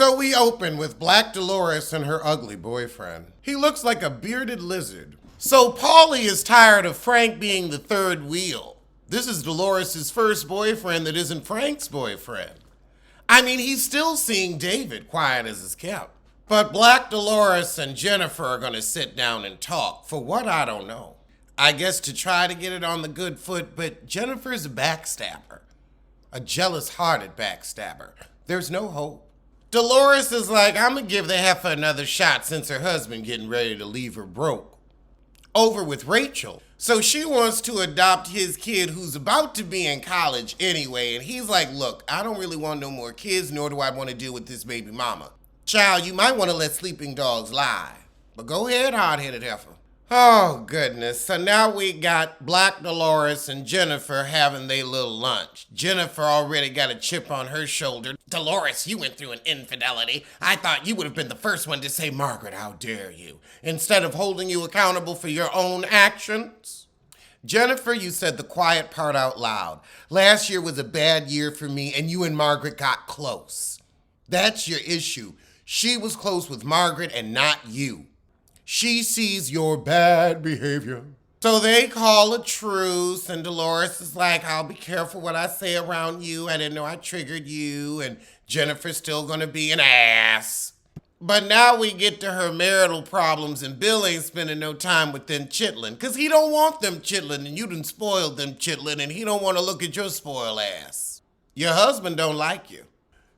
So we open with Black Dolores and her ugly boyfriend. He looks like a bearded lizard. So Paulie is tired of Frank being the third wheel. This is Dolores' first boyfriend that isn't Frank's boyfriend. I mean, he's still seeing David, quiet as is kept. But Black Dolores and Jennifer are gonna sit down and talk. For what, I don't know. I guess to try to get it on the good foot, but Jennifer's a backstabber. A jealous-hearted backstabber. There's no hope. Dolores is like, I'm gonna give the heifer another shot since her husband getting ready to leave her broke. Over with Rachel. So she wants to adopt his kid who's about to be in college anyway, and he's like, look, I don't really want no more kids, nor do I want to deal with this baby mama. Child, you might want to let sleeping dogs lie. But go ahead, hard-headed heifer. Oh, goodness. So now we got Black Dolores and Jennifer having their little lunch. Jennifer already got a chip on her shoulder. Dolores, you went through an infidelity. I thought you would have been the first one to say, Margaret, how dare you? Instead of holding you accountable for your own actions. Jennifer, you said the quiet part out loud. Last year was a bad year for me, and you and Margaret got close. That's your issue. She was close with Margaret and not you. She sees your bad behavior. So they call a truce, and Dolores is like, I'll be careful what I say around you. I didn't know I triggered you, and Jennifer's still gonna be an ass. But now we get to her marital problems, and Bill ain't spending no time with them chitlin', because he don't want them chitlin', and you done spoiled them chitlin', and he don't want to look at your spoiled ass. Your husband don't like you.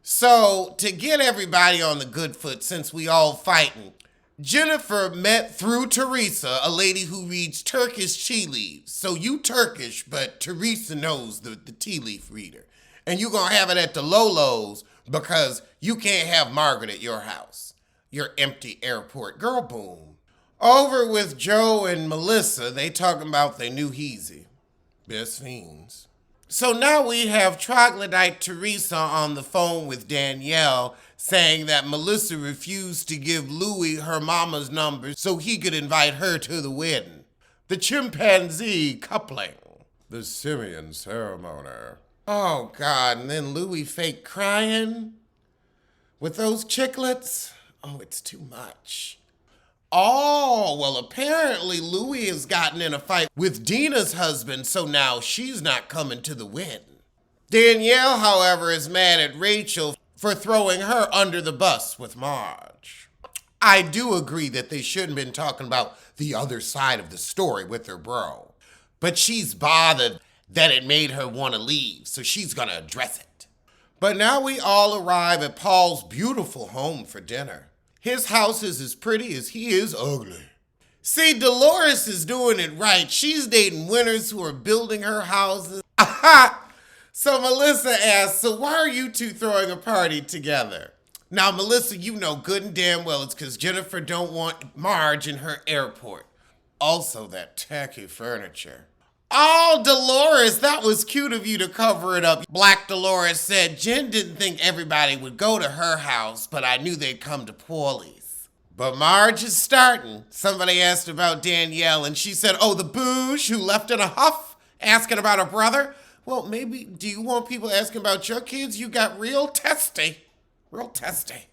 So, to get everybody on the good foot, since we all fighting, Jennifer met through Teresa, a lady who reads Turkish tea leaves. So you Turkish, but Teresa knows the tea leaf reader. And you're going to have it at the Lolo's because you can't have Margaret at your house. Your empty airport. Girl, boom. Over with Joe and Melissa, they talking about their new heezy. Best fiends. So now we have troglodyte Teresa on the phone with Danielle saying that Melissa refused to give Louis her mama's number so he could invite her to the wedding. The chimpanzee coupling. The simian ceremony. Oh, God, and then Louis fake crying with those chiclets. Oh, it's too much. Oh, well, apparently Louis has gotten in a fight with Dina's husband, so now she's not coming to the wedding. Danielle, however, is mad at Rachel for throwing her under the bus with Marge. I do agree that they shouldn't have been talking about the other side of the story with her bro, but she's bothered that it made her want to leave, so she's gonna address it. But now we all arrive at Paul's beautiful home for dinner. His house is as pretty as he is ugly. See, Dolores is doing it right. She's dating winners who are building her houses. Aha! So Melissa asks, so why are you two throwing a party together? Now, Melissa, you know good and damn well it's because Jennifer don't want Marge in her airport. Also, that tacky furniture. Oh, Dolores, that was cute of you to cover it up. Black Dolores said Jen didn't think everybody would go to her house, but I knew they'd come to Paulie's. But Marge is starting. Somebody asked about Danielle, and she said, oh, the booge who left in a huff, asking about her brother. Well, maybe, do you want people asking about your kids? You got real testy. Real testy.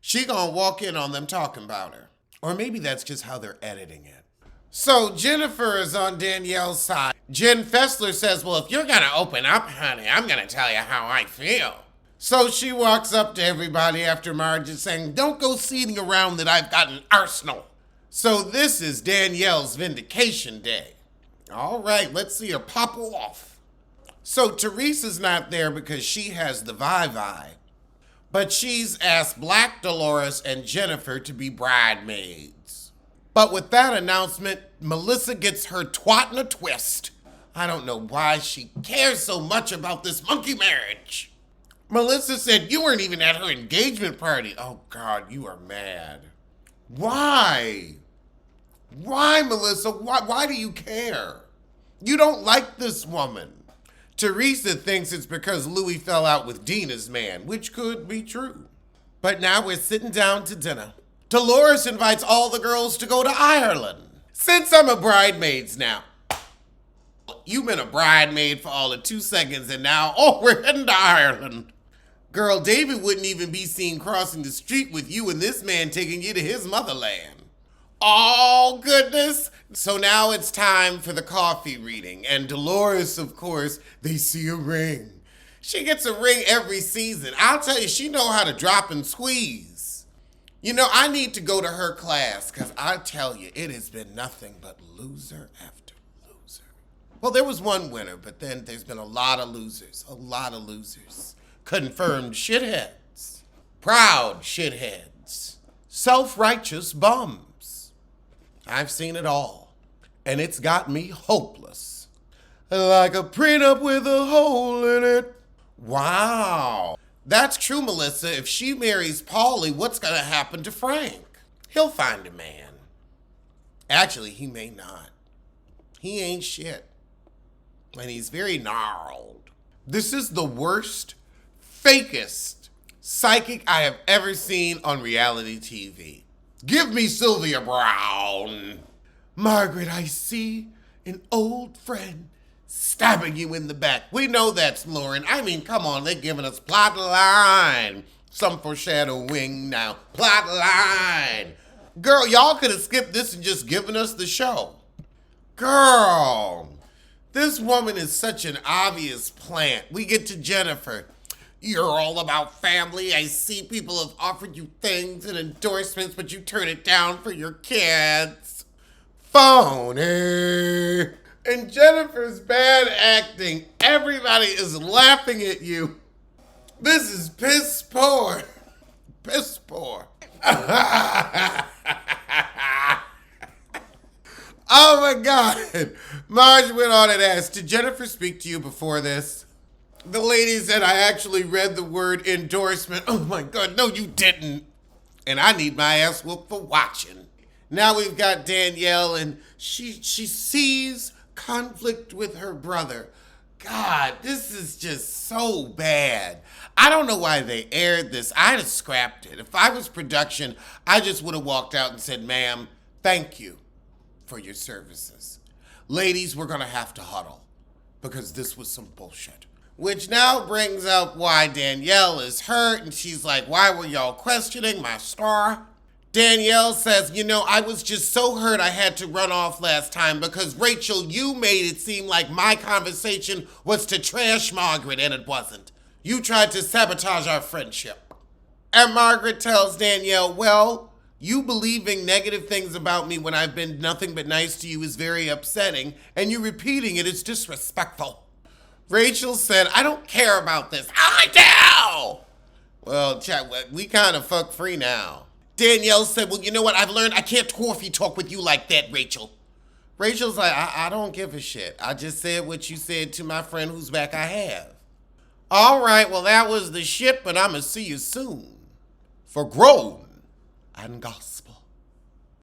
She gonna walk in on them talking about her. Or maybe that's just how they're editing it. So Jennifer is on Danielle's side. Jen Fessler says, well, if you're gonna open up, honey, I'm gonna tell you how I feel. So she walks up to everybody after Marge is saying, don't go seeding around that I've got an arsenal. So this is Danielle's vindication day. All right, let's see her pop off. So Teresa's not there because she has the vibe. But she's asked Black Dolores and Jennifer to be bridesmaids. But with that announcement, Melissa gets her twat in a twist. I don't know why she cares so much about this monkey marriage. Melissa said you weren't even at her engagement party. Oh God, you are mad. Why? Why, Melissa? Why do you care? You don't like this woman. Teresa thinks it's because Louis fell out with Dina's man, which could be true. But now we're sitting down to dinner. Dolores invites all the girls to go to Ireland. Since I'm a bridesmaid now. You've been a bridesmaid for all of 2 seconds and now, oh, we're heading to Ireland. Girl, David wouldn't even be seen crossing the street with you and this man taking you to his motherland. Oh, goodness. So now it's time for the coffee reading. And Dolores, of course, they see a ring. She gets a ring every season. I'll tell you, she know how to drop and squeeze. You know, I need to go to her class because I tell you, it has been nothing but loser after loser. Well, there was one winner, but then there's been a lot of losers. A lot of losers. Confirmed shitheads. Proud shitheads. Self-righteous bums. I've seen it all. And it's got me hopeless. Like a prenup with a hole in it. Wow. That's true, Melissa. If she marries Paulie, what's going to happen to Frank? He'll find a man. Actually, he may not. He ain't shit. And he's very gnarled. This is the worst, fakest psychic I have ever seen on reality TV. Give me Sylvia Brown. Margaret, I see an old friend stabbing you in the back. We know that's Lauren. I mean, come on, they're giving us plot line. Some foreshadowing now. Plot line. Girl, y'all could have skipped this and just given us the show. Girl, this woman is such an obvious plant. We get to Jennifer. You're all about family. I see people have offered you things and endorsements, but you turn it down for your kids. Phony. And Jennifer's bad acting. Everybody is laughing at you. This is piss poor. Piss poor. Oh my God. Marge went on and asked, did Jennifer speak to you before this? The lady said, I actually read the word endorsement. Oh my God, no you didn't. And I need my ass whooped for watching. Now we've got Danielle and she sees conflict with her brother. God, this is just so bad. I don't know why they aired this. I'd have scrapped it. If I was production, I just would have walked out and said, ma'am, thank you for your services. Ladies, we're going to have to huddle because this was some bullshit. Which now brings up why Danielle is hurt, and she's like, why were y'all questioning my star? Danielle says, you know, I was just so hurt I had to run off last time because, Rachel, you made it seem like my conversation was to trash Margaret, and it wasn't. You tried to sabotage our friendship. And Margaret tells Danielle, well, you believing negative things about me when I've been nothing but nice to you is very upsetting, and you repeating it is disrespectful. Rachel said, I don't care about this. I do! Well, chat, we kind of fuck free now. Danielle said, well, you know what? I've learned I can't coffee talk with you like that, Rachel. Rachel's like, I don't give a shit. I just said what you said to my friend whose back I have. All right, well, that was the shit, but I'm going to see you soon for Grown and Gospel.